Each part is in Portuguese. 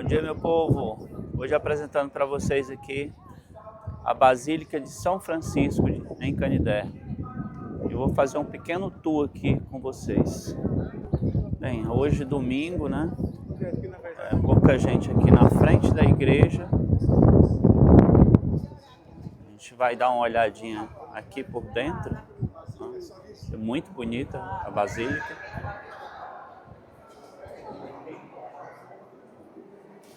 dia, meu povo. Hoje apresentando para vocês aqui a Basílica de São Francisco em Canidé. Eu vou fazer um pequeno tour aqui com vocês. Bem, hoje domingo, né? Pouca gente aqui na frente da igreja. A gente vai dar uma olhadinha aqui por dentro. É muito bonita a Basílica.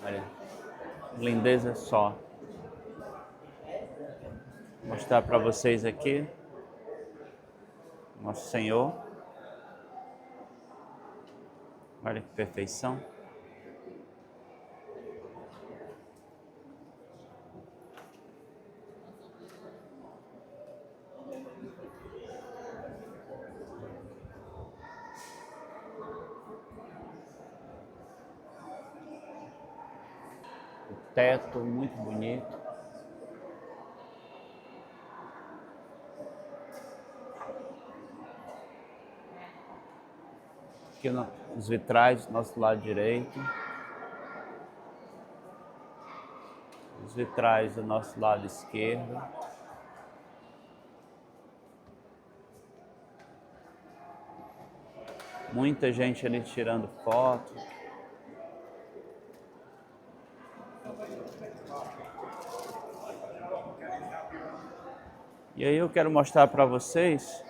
Olha, lindeza só. Vou mostrar para vocês aqui Nosso Senhor. Olha que perfeição. O teto muito bonito. Aqui os vitrais do nosso lado direito. Os vitrais do nosso lado esquerdo. Muita gente ali tirando foto. E aí eu quero mostrar para vocês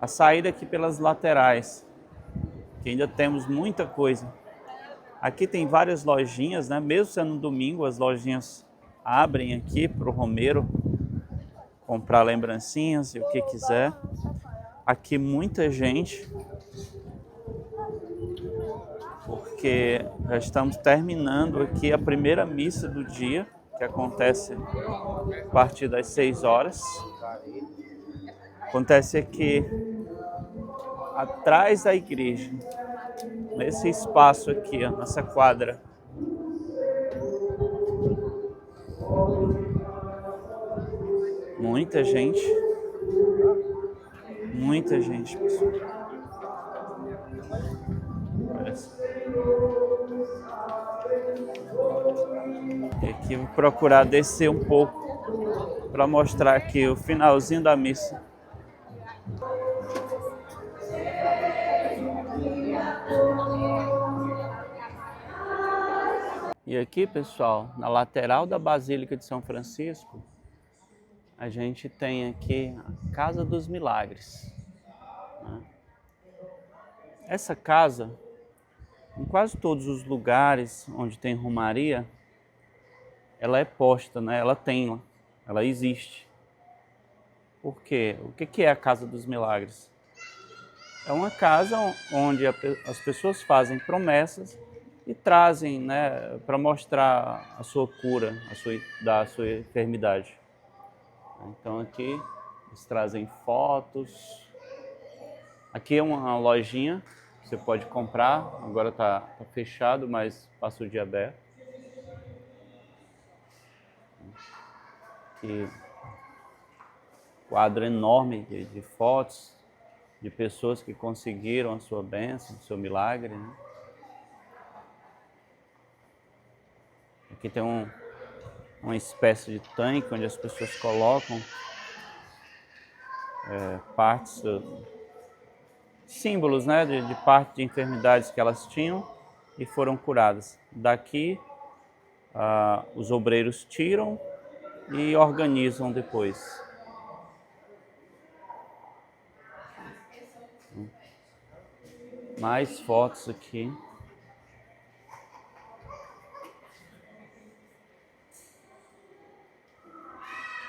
a saída aqui pelas laterais, que ainda temos muita coisa. Aqui tem várias lojinhas, né? Mesmo sendo um domingo, as lojinhas abrem aqui para o romeiro comprar lembrancinhas e o que quiser. Aqui muita gente, porque já estamos terminando aqui a primeira missa do dia, que acontece a partir das 6 horas. Acontece aqui atrás da igreja, nesse espaço aqui, ó, nessa quadra. Muita gente, pessoal. Olha só. E aqui vou procurar descer um pouco para mostrar aqui o finalzinho da missa. E aqui, pessoal, na lateral da Basílica de São Francisco, a gente tem aqui a Casa dos Milagres. Essa casa, em quase todos os lugares onde tem romaria, ela é posta, né? Ela existe. Por quê? O que é a Casa dos Milagres? É uma casa onde as pessoas fazem promessas e trazem, né, para mostrar a sua cura, da sua enfermidade. Então aqui eles trazem fotos. Aqui é uma lojinha, você pode comprar, agora tá fechado, mas passa o dia aberto. Aqui, quadro enorme de fotos de pessoas que conseguiram a sua bênção, o seu milagre, né? Aqui tem uma espécie de tanque onde as pessoas colocam partes, símbolos, né, de parte de enfermidades que elas tinham e foram curadas. Daqui os obreiros tiram e organizam depois. Mais fotos aqui.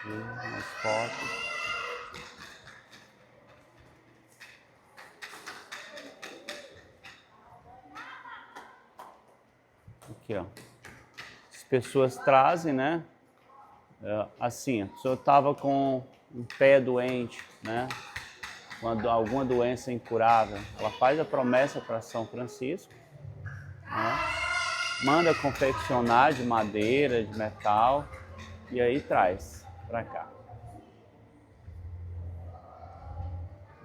Mais fotos. Aqui, ó. As pessoas trazem, né? Assim, a pessoa estava com um pé doente, né? Alguma doença incurável. Ela faz a promessa para São Francisco, né? Manda confeccionar de madeira, de metal, e aí traz para cá.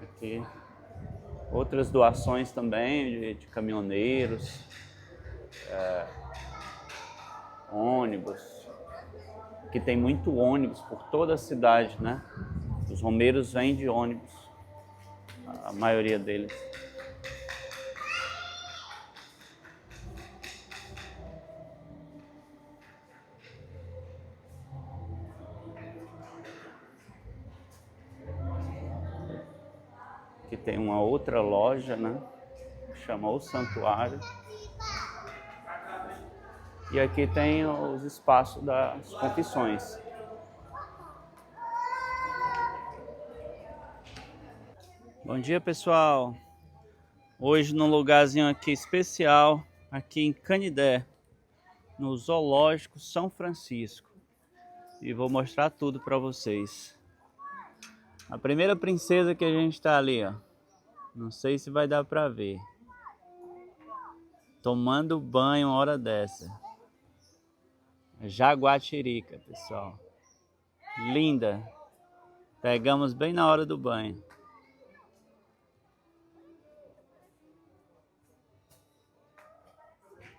Aqui outras doações também de caminhoneiros. ônibus, que tem muito ônibus por toda a cidade, né? Os romeiros vêm de ônibus, a maioria deles. Aqui tem uma outra loja, né? Chama O Santuário. E aqui tem os espaços das confissões. Bom dia, pessoal. Hoje num lugarzinho aqui especial, aqui em Canidé, no Zoológico São Francisco. E vou mostrar tudo para vocês. A primeira princesa que a gente tá ali, ó. Não sei se vai dar para ver. Tomando banho uma hora dessa. Jaguatirica, pessoal. Linda. Pegamos bem na hora do banho.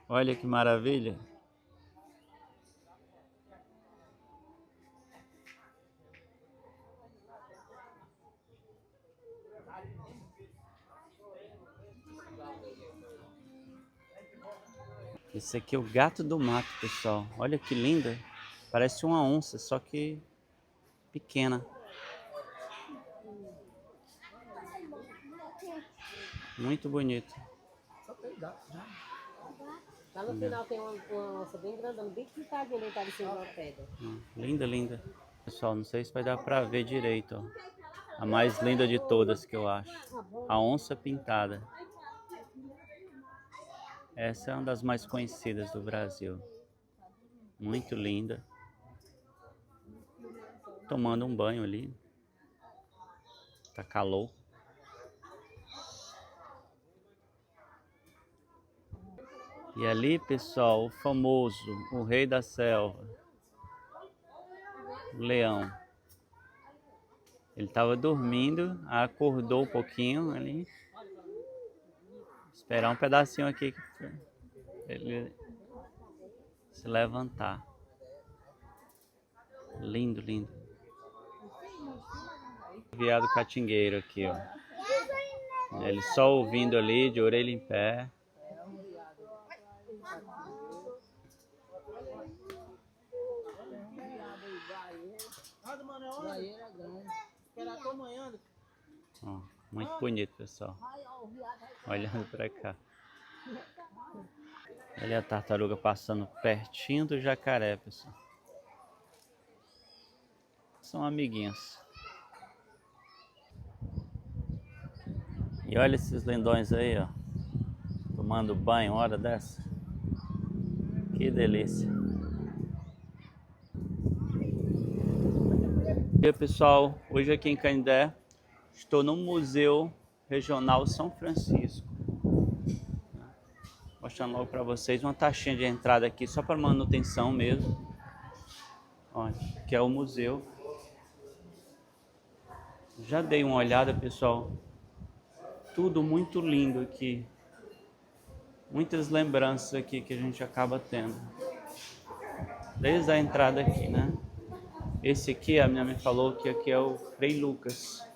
Olha que maravilha. Esse aqui é o gato do mato, pessoal. Olha que linda. Parece uma onça, só que pequena. Muito bonito. Lá no final tem uma onça bem grandona, bem pintadinha, deitada em cima de uma pedra. Linda, linda. Pessoal, não sei se vai dar pra ver direito, ó. A mais linda de todas que eu acho. A onça pintada. Essa é uma das mais conhecidas do Brasil. Muito linda. Tomando um banho ali. Tá calor. E ali, pessoal, o famoso, o rei da selva. O leão. Ele estava dormindo, acordou um pouquinho ali. Esperar um pedacinho aqui para ele se levantar. Lindo, lindo. Veado catingueiro aqui, ó. Ele só ouvindo ali, de orelha em pé. Ó, muito bonito, pessoal. Olhando para cá. Olha a tartaruga passando pertinho do jacaré, pessoal. São amiguinhos. E olha esses lindões aí, ó. Tomando banho, hora dessa. Que delícia. E aí, pessoal, hoje aqui em Canidé, estou no Museu Regional São Francisco. Mostrando logo para vocês uma taxinha de entrada aqui, só para manutenção mesmo. Olha, que é o museu. Já dei uma olhada, pessoal. Tudo muito lindo aqui. Muitas lembranças aqui que a gente acaba tendo. Desde a entrada aqui, né? Esse aqui, a minha mãe falou que aqui é o Frei Lucas.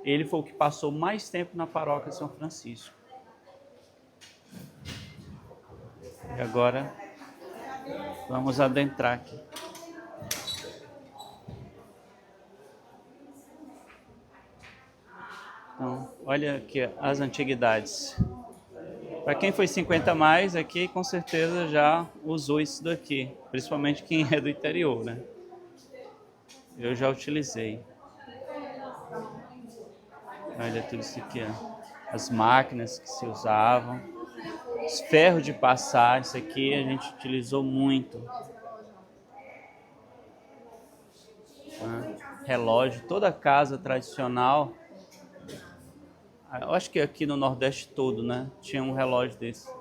Ele foi o que passou mais tempo na paróquia São Francisco. E agora, vamos adentrar aqui. Então, olha aqui as antiguidades. Para quem foi 50 a mais aqui, com certeza já usou isso daqui. Principalmente quem é do interior, né? Eu já utilizei. Olha tudo isso aqui, ó. As máquinas que se usavam. Os ferros de passar, isso aqui a gente utilizou muito. Relógio, toda casa tradicional. Eu acho que aqui no Nordeste todo, né? Tinha um relógio desse.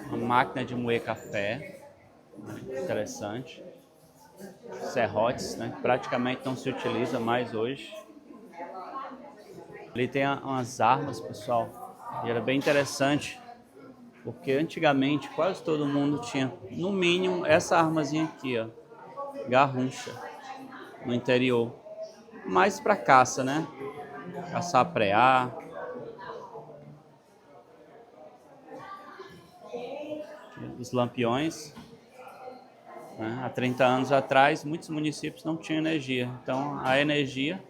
Uma máquina de moer café. Interessante. Serrotes, né? Praticamente não se utiliza mais hoje. Ali tem umas armas, pessoal. E era bem interessante, porque antigamente quase todo mundo tinha, no mínimo, essa armazinha aqui, ó, garruncha, no interior. Mais para caça, né? Caçar preá. Os lampiões. Né? Há 30 anos atrás, muitos municípios não tinham energia. Então, a energia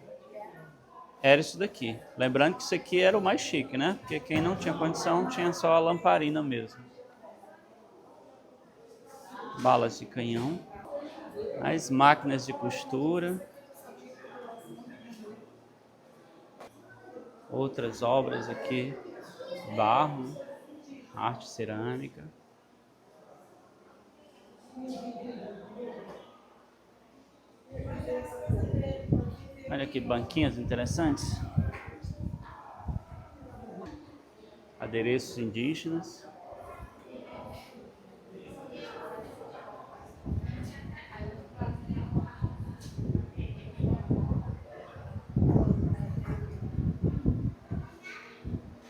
era isso daqui. Lembrando que isso aqui era o mais chique, né? Porque quem não tinha condição tinha só a lamparina mesmo. Balas de canhão. As máquinas de costura. Outras obras aqui. Barro. Arte cerâmica. Olha que banquinhas interessantes. Adereços indígenas.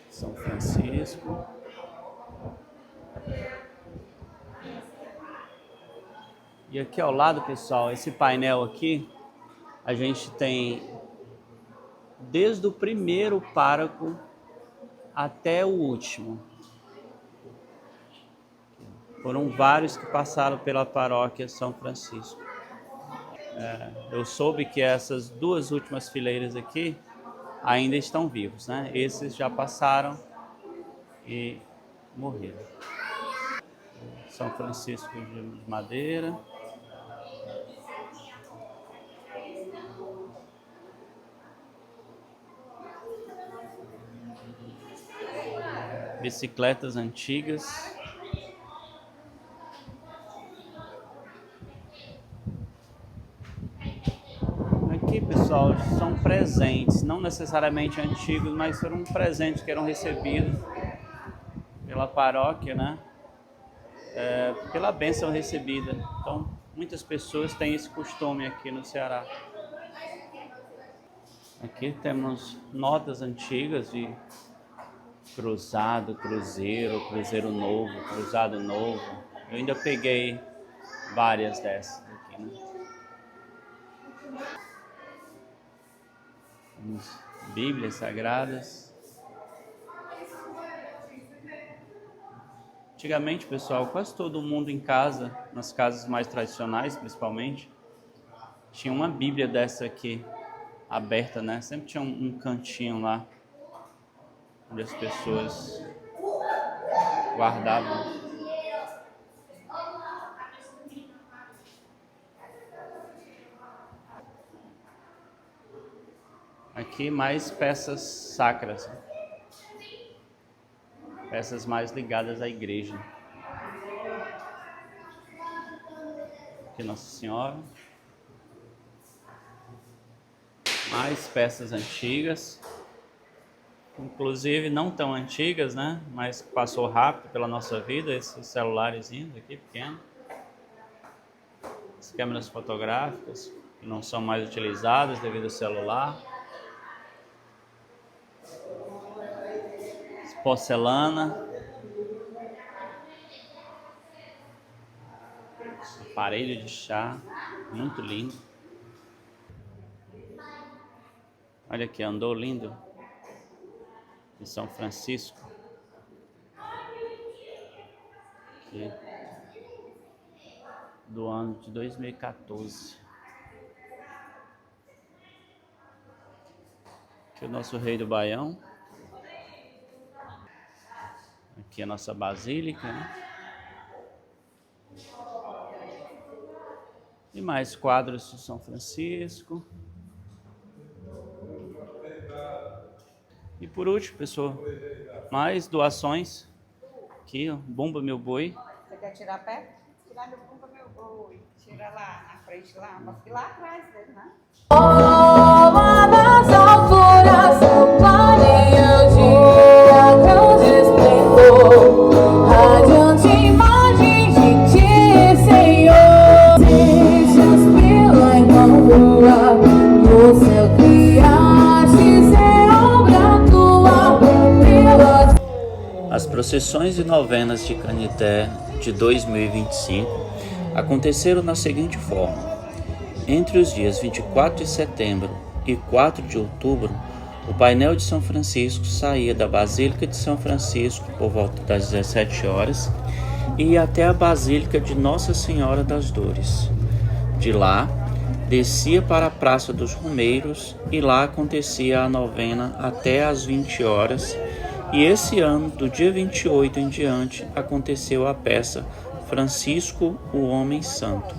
São Francisco. E aqui ao lado, pessoal, esse painel aqui, a gente tem desde o primeiro pároco até o último. Foram vários que passaram pela paróquia São Francisco. Eu soube que essas duas últimas fileiras aqui ainda estão vivos, né? Esses já passaram e morreram. São Francisco de Madeira. Bicicletas antigas. Aqui, pessoal, são presentes, não necessariamente antigos, mas foram presentes que eram recebidos pela paróquia, né? Pela bênção recebida. Então, muitas pessoas têm esse costume aqui no Ceará. Aqui temos notas antigas de cruzado, cruzeiro, cruzeiro novo, cruzado novo. Eu ainda peguei várias dessas aqui, né? Bíblias sagradas. Antigamente, pessoal, quase todo mundo em casa, nas casas mais tradicionais principalmente, tinha uma Bíblia dessa aqui, aberta, né? Sempre tinha um cantinho lá, onde as pessoas guardavam. Aqui mais peças sacras, peças mais ligadas à igreja. Aqui Nossa Senhora. Mais peças antigas, inclusive não tão antigas, né? Mas passou rápido pela nossa vida, esses celulares aqui pequenos. As câmeras fotográficas que não são mais utilizadas devido ao celular. Porcelana, aparelho de chá, muito lindo. Olha aqui, andor lindo de São Francisco. Aqui, do ano de 2014. Aqui o nosso Rei do Baião. Aqui a nossa basílica, né? E mais quadros de São Francisco. E por último, pessoal, mais doações. Aqui, ó, Bumba Meu Boi. Você quer tirar perto? Tirar meu Bumba Meu Boi. Tira lá na frente, lá, mas lá atrás dele, né? Lá nas alturas, clareia o dia, Deus esplendor, radiante imagem de ti, Senhor. Deixas pela irmãura, no céu criastes é obra tua, pelas procissões e novenas de Canidé de 2025 aconteceram da seguinte forma. Entre os dias 24 de setembro e 4 de outubro, o painel de São Francisco saía da Basílica de São Francisco por volta das 17 horas e ia até a Basílica de Nossa Senhora das Dores. De lá, descia para a Praça dos Romeiros e lá acontecia a novena até às 20 horas. E esse ano, do dia 28 em diante, aconteceu a peça Francisco, o Homem Santo.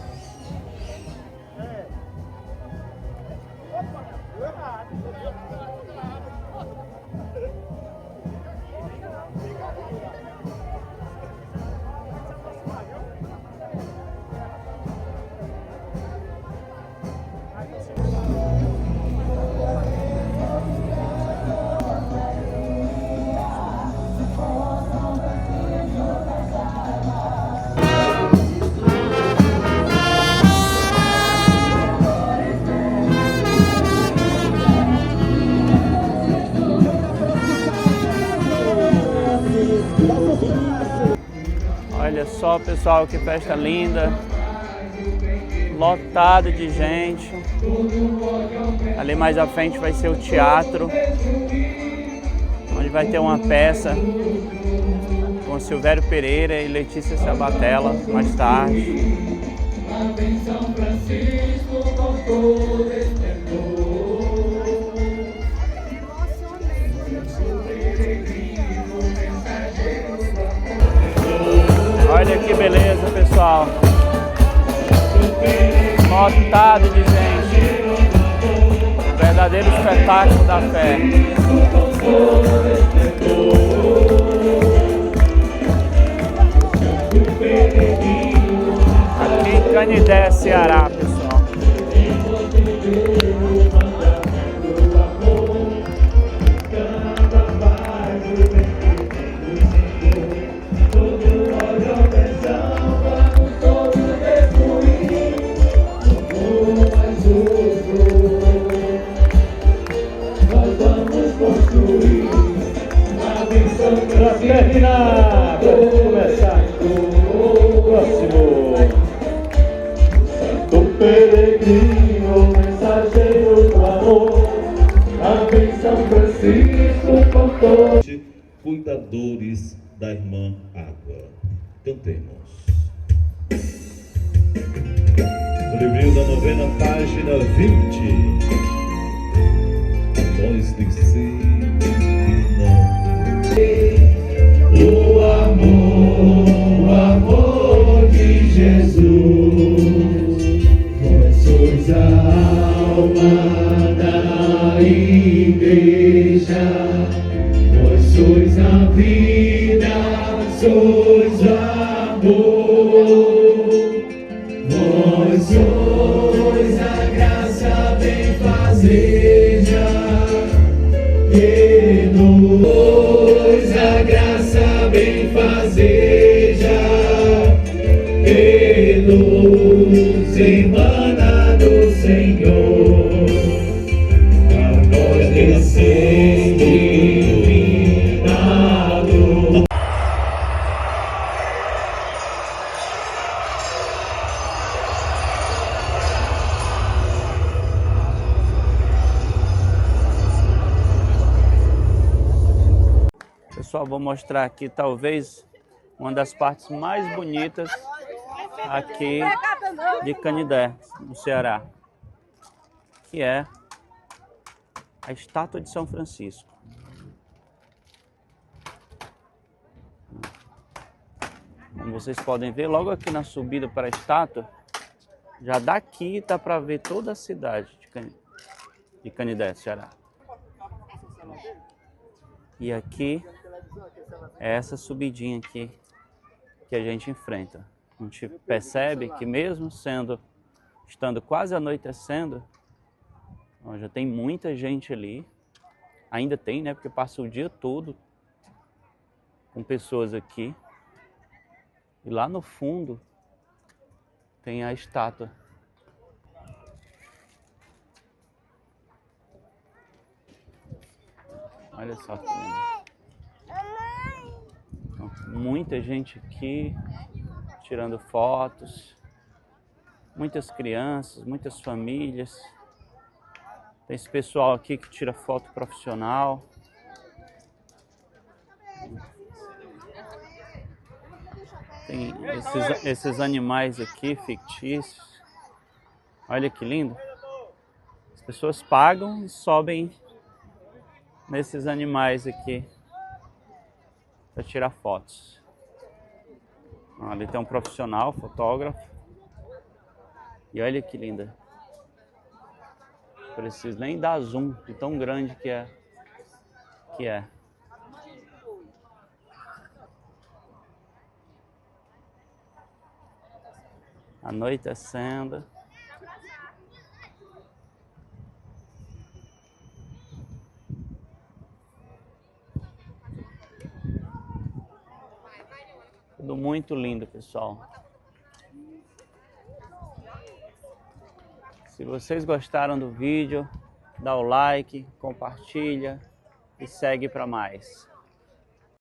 Olha só, pessoal, que festa linda, lotado de gente. Ali mais à frente vai ser o teatro, onde vai ter uma peça com Silvério Pereira e Letícia Sabatella mais tarde. Olha que beleza, pessoal. Lotado de gente. Verdadeiro espetáculo da fé. Aqui em Canidé, Ceará, pessoal. Para terminar, para começar o próximo. Santo Peregrino, mensageiro do amor, ave São Francisco com todos. Cuidadores da Irmã Água. Cantemos. No livrinho da novena, página 20. Nós descemos. O amor de Jesus, vós sois a alma da igreja, vós sois a vida, sois amor, vós sois a graça benfazeja, que nos a graça benfazeja, que nos emana do Senhor, a nós descende iluminado. Pessoal, vou mostrar aqui talvez uma das partes mais bonitas aqui de Canidé, no Ceará, que é a estátua de São Francisco. Como vocês podem ver, logo aqui na subida para a estátua, já daqui dá para ver toda a cidade de Canidé, Ceará. E aqui é essa subidinha aqui que a gente enfrenta. A gente percebe que mesmo estando quase anoitecendo, ó, já tem muita gente ali. Ainda tem, né? Porque passa o dia todo com pessoas aqui. E lá no fundo tem a estátua. Olha só que lindo. Então, Muita gente aqui tirando fotos. Muitas crianças, muitas famílias. Tem esse pessoal aqui que tira foto profissional. Tem esses animais aqui fictícios. Olha que lindo. As pessoas pagam e sobem nesses animais aqui para tirar fotos. Ali tem um profissional, fotógrafo. E olha que linda. Preciso nem dar zoom de tão grande que é. Anoitecendo. Tudo muito lindo, pessoal. Se vocês gostaram do vídeo, dá o like, compartilha e segue para mais.